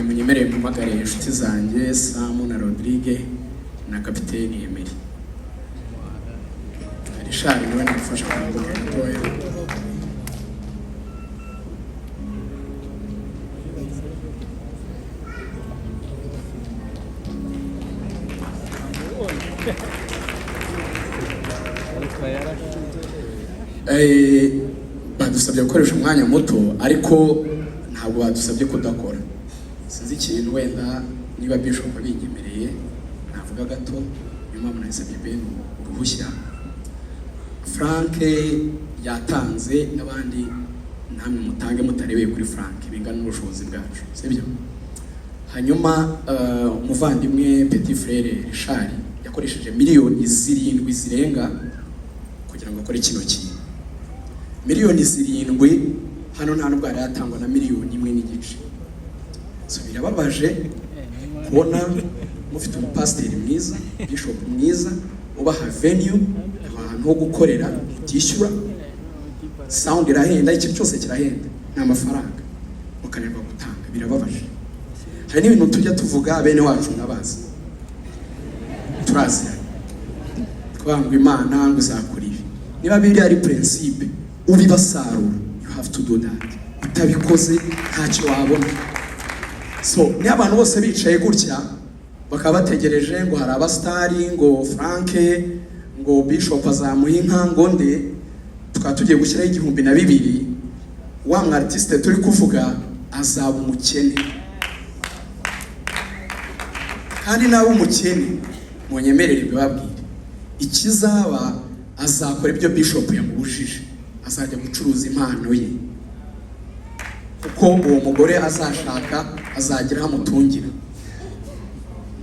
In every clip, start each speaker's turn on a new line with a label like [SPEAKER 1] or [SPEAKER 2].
[SPEAKER 1] Munyemereye mpamagare inshuti zanjye Samu na Rodrigue na kapiteni Emery. Richard niwe nafasha kumbuka gatoya. Badusabye gukoresha umwanya muto ariko ntabwo badusabye kudakora. Sinzi ikintu wenda niba Bishop abinyemereye navuga gato nyuma munasabye Ben uruhushya. Frank yatanze n'abandi namwe mutange mutarebeye kuri Frank bingana n'ubushobozi bwacu, sibyo? Hanyuma umuvandimwe Petit Frere Richard yakoresheje miliyoni 7 zirenga kugira ngo akore kino kintu. Miliyoni 7 hano nta nubwo yatangwa na miliyoni 1.5. So birababaje kubona mufite umupasiteri mwiza, bishop mwiza, ubaha venue, ahantu ho gukorera utishyura, sound irahenda, ikintu cyose kirahenda, nta mafaranga mukanirwa gutanga. Birababaje. Hari n'ibintu tujya tuvuga bene wacu nabazi turazi twangwa Imana ngo izakora ibi. Niba biri ari principe ubibasarura, you have to do that. Utabikoze ntacyo wabona. So ni abantu bose bicaye gutya bakaba bategereje ngo hari abastari ngo Frank ngo Bishop azamuha inka ngo nde tukaba tugiye gushyiraho 2,000 wa artiste turi kuvuga azaba umukene. Kandi nawe umukene munyemerere bibabwire ikizaba azakora ibyo Bishop yamubujije, azajya gucuruza impano ye uko uwo mugore azashaka azagira amutungira.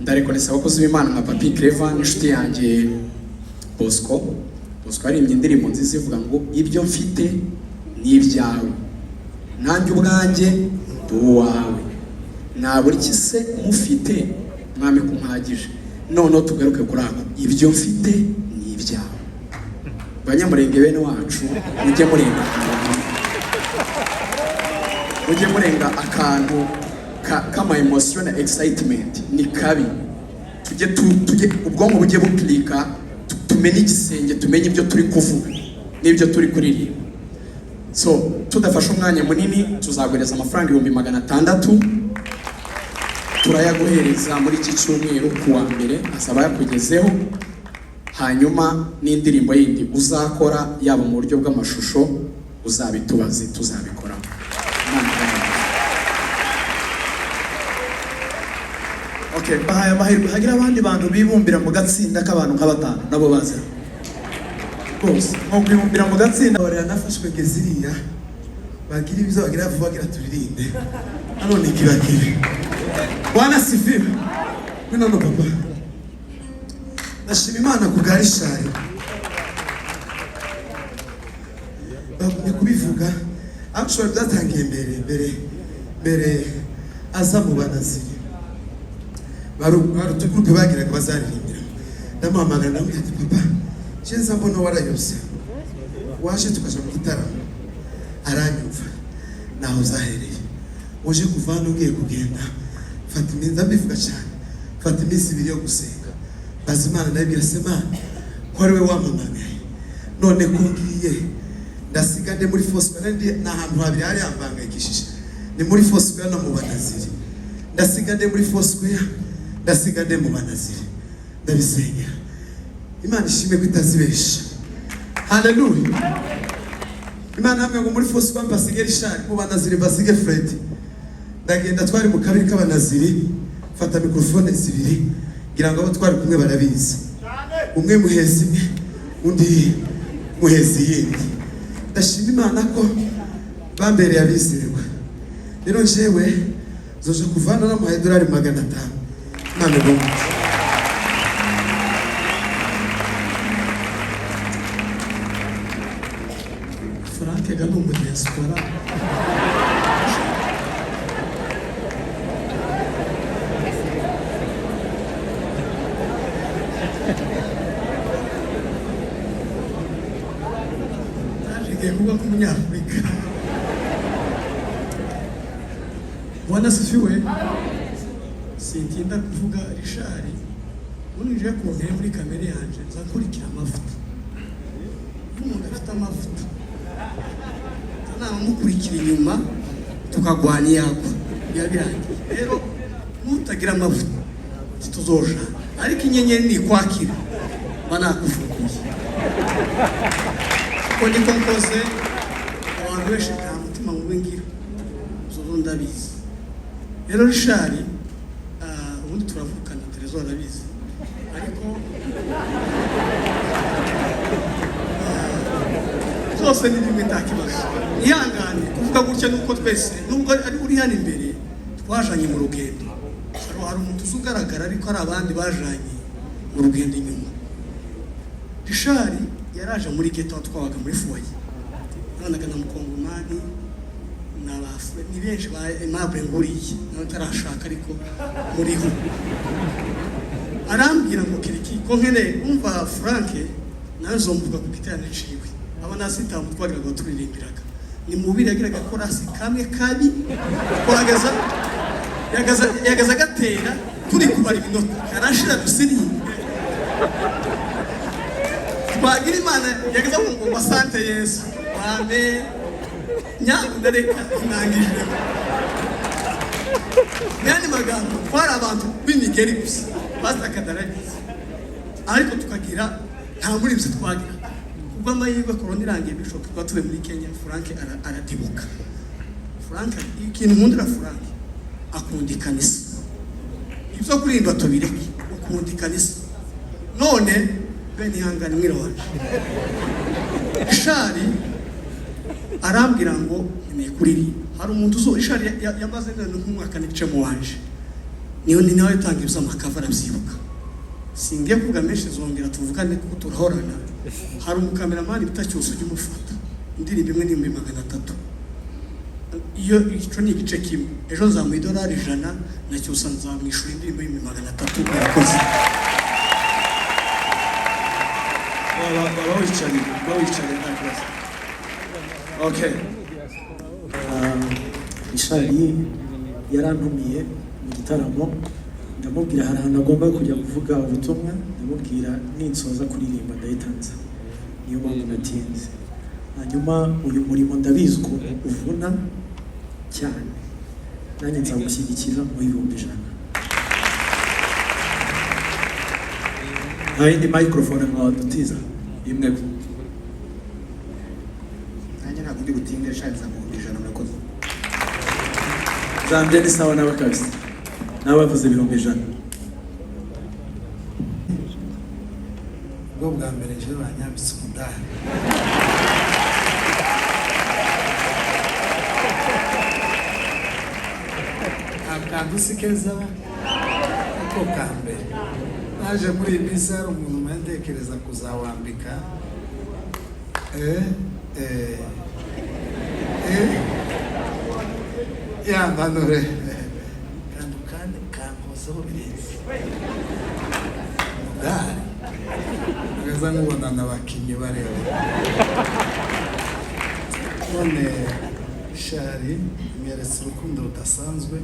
[SPEAKER 1] Ndarekonesa abakozi b'Imana nka Papi Clever n'inshuti yanjye Bosco ari indirimbo nziza ivuga ngo ibyo mfite ni ibyawe nanjye ubwanjye uwawe naburi kise mufite mwami kumpagije. None tugaruke kuri ako ibyo mfite ni ibyawe. Banyamurenge bene wacu mujye murenga akantu kama emotion na excitement ni kabi. Tujye ubwonko bujye buklika tumenye igisenge, tumenye ibyo turi kuvuga n'ibyo turi kuririmba. So tudafasha umwanya munini tuzaguhereza amafaranga 600 turayaguhereza muri iki cyumweru kuwa mbere asaba yakugezeho. Hanyuma n'indirimbo yindi uzakora yaba mu buryo bw'amashusho uzabitubaze tuzabikora.
[SPEAKER 2] Okay, bahaye amahirwe hagira abandi bantu bibumbira mu gatsinda k'abantu nka batanu nabo baza bose nko kwibumbira mu gatsinda barera nafashwe geziriya bagira ibizo bagira vuba bagira turirimbe none kibakire Bwana sifiwe none papa ndashima Imana ku bwa Richard bagumye kubivuga actually byatangiye mbere aza mu banaziri barutukurupe bagiraga bazaririmbira ndamuhamagara ndamubwira ati papa cyenza mbona warayose waje tukaja mu gitaramo aranyumva naho zahereye uje kuvana ugiye kugenda fata iminsi ndabivuga cyane fata iminsi 2 yo gusenga bazimana ndabira semana ko ari we wampamagaye none ko ngiye ndasiga nde muri Foursquare ndi n'ahantu habiri hari ambangayikishije ni muri Foursquare no mu banaziri ndasiga nde muri Foursquare ndasiga nde mu banaziri ndabisengera Imana ishime kwitazibesha haleluya Imana hamwe ngo muri Foursquare mbasige Richard mu banaziri mbasige Fred ndagenda twari mu kabiri k'abanaziri fata mikrofone 2 ngira ngo abo twari kumwe barabizi umwe muhezi undi muhezi yindi ndashima Imana ko bambereye abizerwa rero jewe zoje kuvana na $500 Imana bombi Frank gano mu diaspora kuba kumunyafrika Bwana sifiwe sintinda kuvuga Richard unije kumbere muri kamera yanje nzakurikira amavuta umuntu afite amavuta sana mukurikira inyuma tukagwani yako yabirangiye rero mutagira amavuta tuzoja ariko inyenyeri ni kwakira banakufukuye Kodi kompoze abantu beshe nta mutima mubengira zo ndabizi rero Richard ubundi turavukana Trezor arabizi ariko zose ni bimwe ntakibazo ihangane kuvuga gutya nuko twese nubwo ari uri hano imbere twajanye mu rugendo hari umuntu uzugaragara ariko ari abandi bajanye mu rugendo inyuma Richard yaraje muri ghetto twabaga muri foyer nanaga na mukongomani n'abafwe ni benshi ba Aimable Nguriye n'atarashaka ariko muri ho arambwira ngo kiriki ko nkene umva Frank nazo mvuga ku gitane ciwe aba nasita mutwagira ngo turirimbiraga ni mubiri yagiraga ko rasi kamwe kabi kwagaza yagaza gatera turi kubara iminota karashira dusiri bagira Imana yagaza ngo basante Yesu amen nyamunareka nangije yani magambo kwara abantu b'imigeri gusa basakadaragize ariko tukagira nta muri byo twagira ubwo amahirwe korona irangiye bishop twatuwe muri Kenya Frank aratibuka Frank ikintu nkundira Frank akunda ikanisa ibyo kurimba tubireke ukunda ikanisa none bene ihangane mwirwanje Richard arambwira ngo ni kuririmba hari umuntu uzo Richard yamaze none nk'umwaka n'igice mu wanje niyo ni nawe tanga ibyo amakavara byibuka singiye kuvuga menshi zongera tuvugane kuko turahorana hari umukameramani bitacyose ujye umufata indirimbo imwe ni 300 iyo ico ni igice kimwe ejo nzamuha $100 na cyose nzamwishura indirimbo y'300 yakoze bawicanye nta kibazo okay
[SPEAKER 3] Richard yarantumiye mu gitaramo ndamubwira hari ahantu agomba kujya kuvuga ubutumwa ndamubwira ninsoza kuririmba ndayitanze niyo mpamvu natinze hanyuma uyu murimo ndabizi ko uvuna cyane nanjye nzagushyigikira mu 1,000 Haindi microphone mwadutiza imwe
[SPEAKER 4] nanjye ntabwo ndi butinde Richard za mu 1,000 murakoze
[SPEAKER 3] Zambye ni sawa n'abakabisi nawe bavuze ibihumbi 100.
[SPEAKER 4] ubwo bwa mbere je banyambitse umudari akantu si keza ako kambere naje muri iyi minsi hari umuntu mandekereza kuzawambika yambanure kandi kankozeho birenze umudari agaza nkubona n'abakinnyi bareba none shari mweretse urukundo rudasanzwe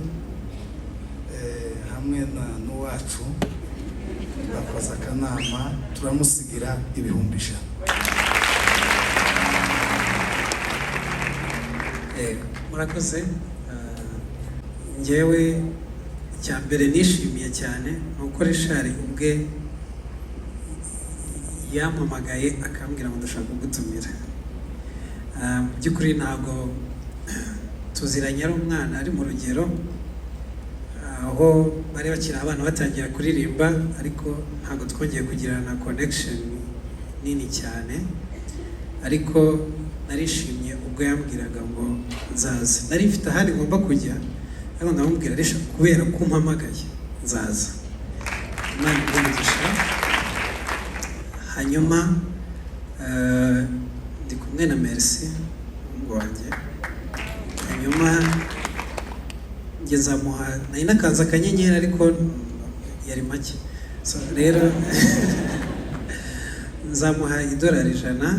[SPEAKER 4] hamwe n'uwacu bakoze akanama turamusigira ibihumbi 100.
[SPEAKER 5] Murakoze. Njyewe icya mbere nishimiye cyane ni uko Richard ubwe yampamagaye akambwira ngo ndashaka kugutumira. Mu by'ukuri ntabwo tuziranye ari umwana ari mu rugero aho bari bakiri abana batangira kuririmba, ariko ntabwo twongeye kugirana connection nini cyane, ariko narishimye ubwo yambwiraga ngo nzaza. Nari mfite ahandi ngomba kujya ariko ndamubwira Richard kubera ko umpamagaye nzaza. Imana imugisha. Hanyuma ndi kumwe na Merci ngo wanjye. Hanyuma ngezamuha nari nakanze akanyenyeri ariko yari make, so rero nzamuha $100,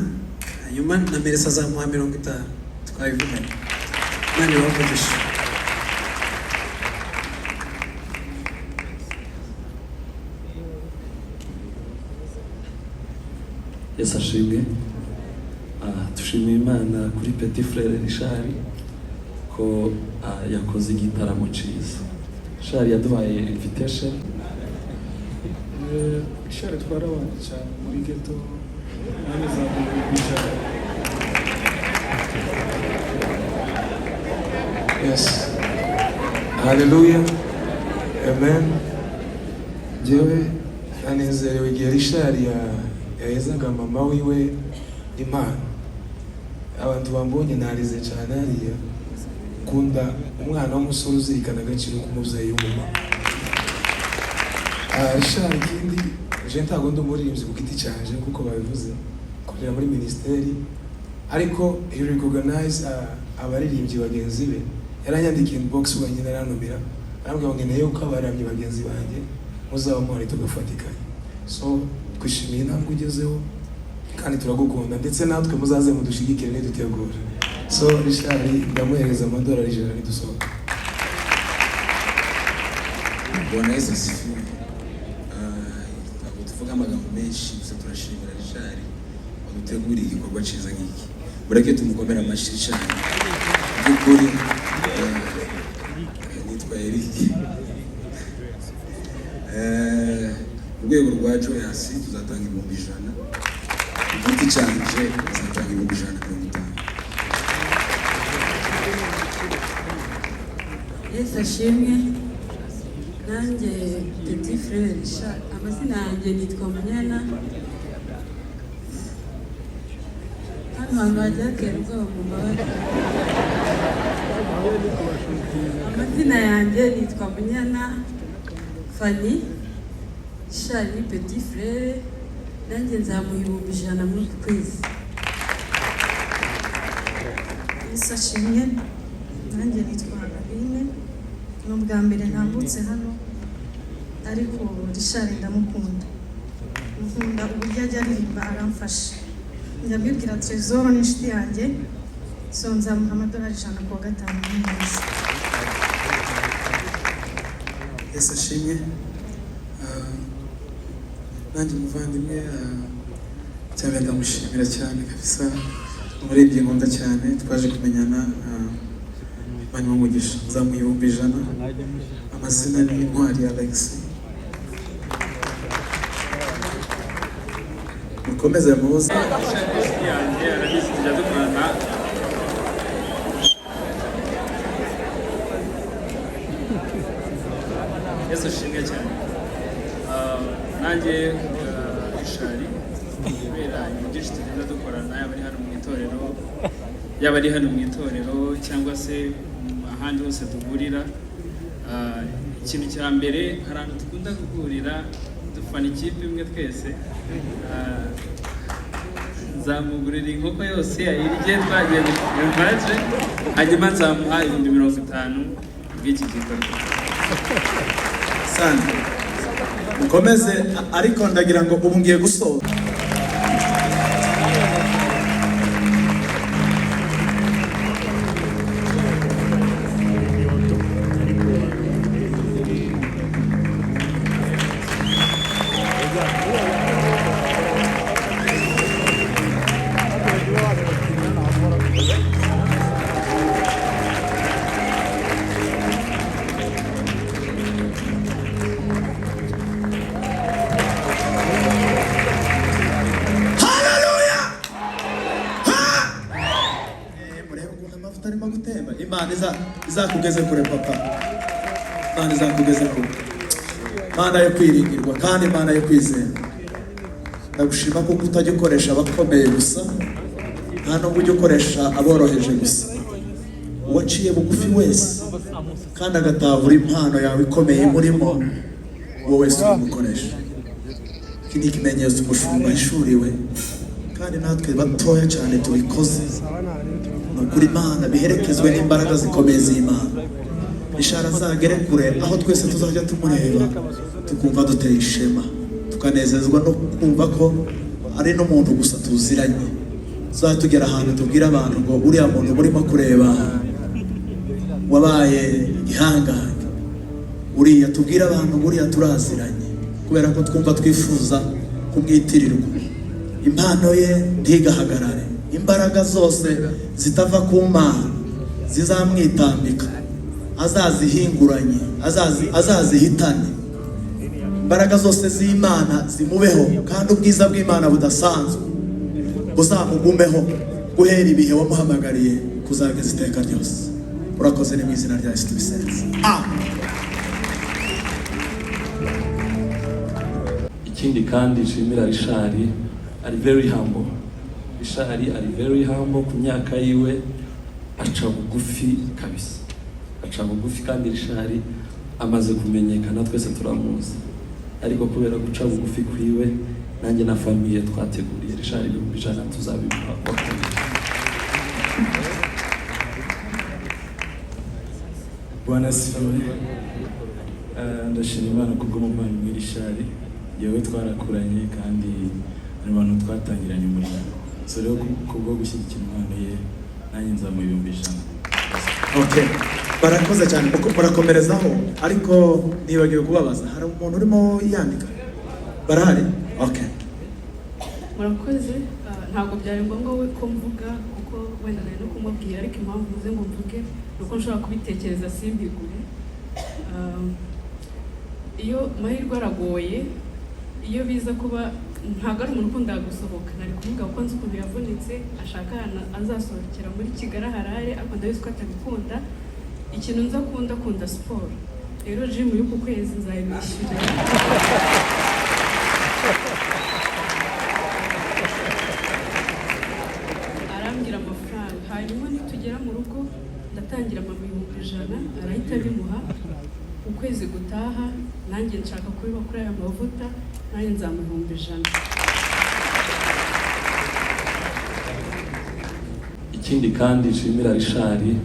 [SPEAKER 5] hanyuma na Merci azamuha 50. Twabivuganye. Imana ibavugishe.
[SPEAKER 6] Yesu ashimwe. Dushimiye Imana kuri Petit Frere Richard ko yakoze igitaramo cyiza. Richard yaduhaye invitation.
[SPEAKER 7] Richard twarabanye cyane muri ghetto nane zaguye. Yes. Hallelujah. Amen. Jewe anezerewe igihe Richard yahezaga mama wiwe impano. Abantu bambonye narize cyane hariya, kunda umwana w'umusore uzirikana agaciro k'umubyeyi w'umumama. Richard ikindi je ntago ndi umuririmbyi ku giti cyanje kuko babivuze korera muri ministeri, ariko he recognize abaririmbyi bagenzi be. Yaranyandikiye inbox wenyine arantumira arambwira ngo nkeneye uko abaramyi bagenzi banjye muzaba muhari tugafatikanya. So twishimiye intambwe ugezeho kandi turagukunda, ndetse natwe muzaze mudushigikire nidutegura. So Richard ndamuhereza $100 nidusohoka.
[SPEAKER 1] Bwana Yesu asifiwe. Ntabwo tuvuga amagambo menshi, gusa turashimira Richard waduteguriye igikorwa cyiza nk'iki. Mureke tumukomere amashyi Richard. By'ukuri nitwa Eric. Urwego rwa Joyous tuzatanga $100. Igiti cyanje tuzatanga $150.
[SPEAKER 8] Yesu ashimwe. Nanjye Petit Frere Richard, amazina yanjye nitwa Munyana. Hano hantu hajya hatera ubwoba mu mbabare. Amazina yanjye nitwa Munyana Fanny. Richard ni Petit Frere, nanjye nzamuha $100 muri uku kwezi.
[SPEAKER 9] Yesu ashimwe. Nanjye nitwa Aline. Ni ubwa mbere ntambutse hano, ariko Richard ndamukunda. Nkunda uburyo ajya aririmba aramfasha. Ndabibwira Trezor n'inshuti yanjye, so nzamuha $100 ku wa gatanu neza.
[SPEAKER 3] Yesu ashimwe. Nanjye umuvandimwe cyane ndamushimira cyane kabisa. Umurebye nkunda cyane, twaje kumenyana Imana imugisha. Nzamuha $100. Amazina ni Ntwari Alex. Mukomeze muze.
[SPEAKER 10] Yesu ashimwe cyane. Nanjye Ishari kubera ibintu byinshi tugenda dukorana yaba ari hano mu itorero cyangwa se ahandi hose duhurira. Ikintu cya mbere hari ahantu dukunda guhurira dufana ikipe imwe twese. Nzamugurira inkoko yose ayirye twagiye guhaje hanyuma nzamuha 50,000 bw'iki gikorwa.
[SPEAKER 3] Sante mukomeze, ariko ndagira ngo ubu ngiye gusoza. Imana izakugeze kure papa, Imana izakugeze kure, Imana yo kwiringirwa kandi Imana yo kwizera. Ndagushima kuko utajya ukoresha abakomeye gusa, nta nubwo ujya ukoresha aboroheje gusa. Uwaciye bugufi wese kandi agatahura impano yawe ikomeye murimo, wowe wese umukoresha. Iki ni ikimenyetso umushumba yashuriwe, kandi natwe batoya cyane tubikoze. Kuri Imana biherekezwe n'imbaraga zikomeye z'Imana. Ishara zagere kure aho twese tuzajya tumureba tukumva duteye ishema, tukanezezwa no kumva ko ari n'umuntu gusa tuziranye. Tuzatugera ahantu tubwira abantu ngo uriya muntu murimo kureba wabaye igihangange, uriya tubwira abantu buriya turaziranye, kubera ko twumva twifuza kumwitirirwa. Impano ye ntigahagarare, imbaraga zose zitava ku Mana zizamwitambika, azazihinguranye, azazihitane. Imbaraga zose z'Imana zimubeho, kandi ubwiza bw'Imana budasanzwe buzamugumeho guhera ibihe wamuhamagariye kuzageza iteka ryose. Urakoze mu izina rya Yesu tubisenze.
[SPEAKER 6] Ikindi kandi nshimira Rishari, ari very humble. Rishari ari very humble, ku myaka yiwe aca bugufi kabisa, aca bugufi, kandi Rishari amaze kumenyekana, twese turamuzi, ariko kubera guca bugufi kwiwe nanjye na famiye twateguriye Rishari 100 tuzabimuha.
[SPEAKER 11] Bwana sifiwe. Ndashima Imana kubw'umuvandimwe muri Rishari, yewe twarakuranye kandi ari abantu twatangiranye umurimo. So rero kubwo gushyigikira impano ye nanjye nzamuha 100,000.
[SPEAKER 3] Okay, barakoze cyane kuko murakomerezaho, ariko nibagiwe kubabaza, hari umuntu urimo yandika? Barahari? Okay.
[SPEAKER 8] Murakoze, ntabwo byari ngombwa ko mvuga kuko wenda nari no kumubwira, ariko impamvu mvuze ngo mvuge nuko nshobora kubitekereza simbigure. Iyo mahirwe aragoye, iyo biza kuba ntabwo ari umuntu ukunda gusohoka, nari kuvuga ko nzi ukuntu yavunitse, ashaka ahantu azasohokera muri Kigali harare, ariko ndabizi ko atabikunda. Ikintu nza akunda siporo, rero gym y'uku kwezi nzayibishyura. Arambwira amafaranga, hanyuma nitugera mu rugo ndatangira mama 100,000, arahita bimuha. Ukwezi gutaha nanjye nshaka kubiba kuri aya mavuta, nanjye nzamuha 100,000.
[SPEAKER 6] Ikindi kandi nshimira Rishari,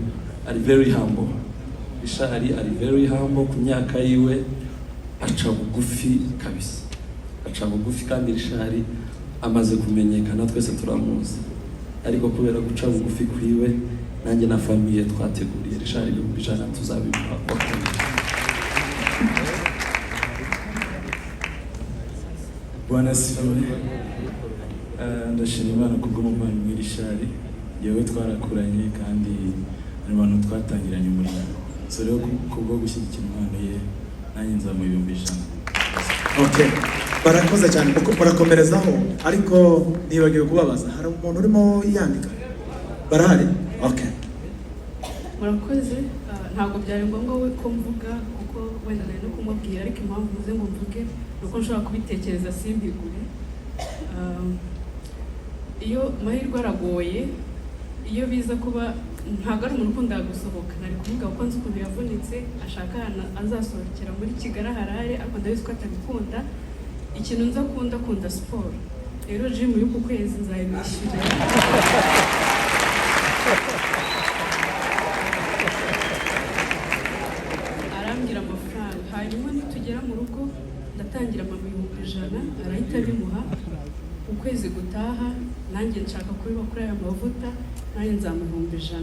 [SPEAKER 6] ari very humble. Rishari ari very humble, ku myaka yiwe aca bugufi kabisa, aca bugufi, kandi Rishari amaze kumenyekana, twese turamuzi, ariko kubera guca bugufi kwiwe nanjye na famiye twateguriye Rishari 100,000 tuzabimuha.
[SPEAKER 11] Bwana sifiwe. Ndashima Imana kubw'umuvandimwe muri Rishari, yewe twarakuranye kandi ari abantu twatangiranye umurimo. So rero kubwo gushyigikira impano ye nanjye nzamuha 100,000.
[SPEAKER 3] Okay, barakoze cyane kuko murakomerezaho, ariko nibagiwe kubabaza, hari umuntu urimo yandika? Barahari? Okay.
[SPEAKER 8] Murakoze, ntabwo byari ngombwa ko mvuga kuko wenda nari no kumubwira ariko impamvu mvuze ngo mvuge ni uko nshobora kubitekereza simbigure. Iyo amahirwe aragoye, iyo biza kuba ntabwo ari umuntu ukunda gusohoka, nari kuvuga kuko nzi ukuntu yavunitse ashaka ahantu azasohokera muri Kigali harare, ariko ndabizi ko atabikunda. Ikintu nza akunda siporo, rero gym y'uku kwezi nzayimwishyurira. Arambwira amafaranga, hanyuma nitugera mu rugo ndatangira mama 100 arahita bimuha. Ukwezi gutaha nanjye nshaka kubiba kuri aya mavuta, nanjye nzamuha 100.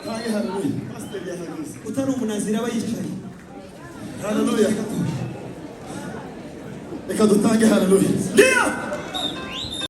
[SPEAKER 12] Tange haleluya. Pasiteri yahageze.
[SPEAKER 13] utari umunazira aba yicaye.
[SPEAKER 12] Haleluya. Reka dutange haleluya.
[SPEAKER 13] Ndio.